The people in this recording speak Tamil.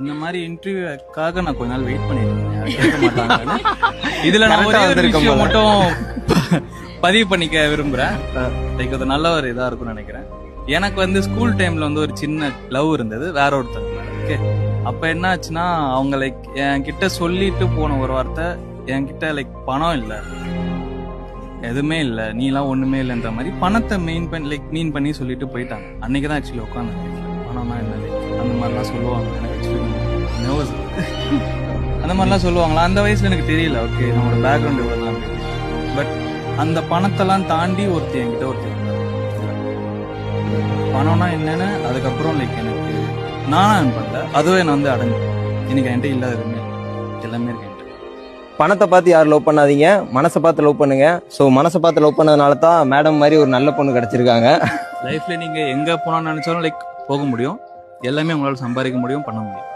இந்த மாதிரி இன்டர்வியூக்காக நான் கொஞ்ச நாள் வெயிட் பண்ணிட்டு இருந்தேன். யாரும் கேட்க மாட்டாங்கன்னு. இதுல நான் ஒரே ஒரு விஷயம் மட்டும் பதிவு பண்ணிக்க விரும்புறேன். லைக் அது நல்ல ஒரு இதா இருக்கும்னு நினைக்கிறேன். எனக்கு வந்து ஸ்கூல் டைம்ல வந்து ஒரு சின்ன லவ் இருந்தது வேற ஒருத்தவங்க. ஓகே, அப்ப என்ன ஆச்சுன்னா அவங்க லைக் என்கிட்ட சொல்லிட்டு போன ஒரு வார்த்தை, என்கிட்ட லைக் பணம் இல்ல, எதுவுமே இல்ல, நீலாம் ஒண்ணுமே இல்லைன்ற மாதிரி பணத்தை மீன் பண்ணி சொல்லிட்டு போயிட்டாங்க. அன்னைக்குதான் ஆக்சுவலி உட்காந்து பணம்னா என்ன அந்த மாதிரிலாம் சொல்லுவாங்க. எனக்கு ஆக்சுவலி நர்வஸ். அந்த மாதிரிலாம் சொல்லுவாங்களா அந்த வயசுல எனக்கு தெரியல. ஓகே, நம்மளோட பேக்ரவுண்ட் எவ்வளவுதான். பட் அந்த பணத்தெல்லாம் தாண்டி என்கிட்ட ஒருத்தி பணம்னா என்னன்னு அதுக்கப்புறம் லைக் எனக்கு நானும் பண்ணல, அதுவே நான் வந்து அடைஞ்சு எனக்கு என்கிட்ட இல்லாத எல்லாமே இருக்கு. பணத்தை பார்த்து யாரும் லவ் பண்ணாதீங்க, மனசை பார்த்து லவ் பண்ணுங்க. ஸோ மனசை பார்த்து லவ் பண்ணதுனால தான் மேடம் மாதிரி ஒரு நல்ல பொண்ணு கிடைச்சிருக்காங்க. லைஃப்ல நீங்க எங்க போனான்னு நினைச்சாலும் லைக் போக முடியும், எல்லாமே உங்களால சம்பாதிக்க முடியும், பண்ண முடியும்.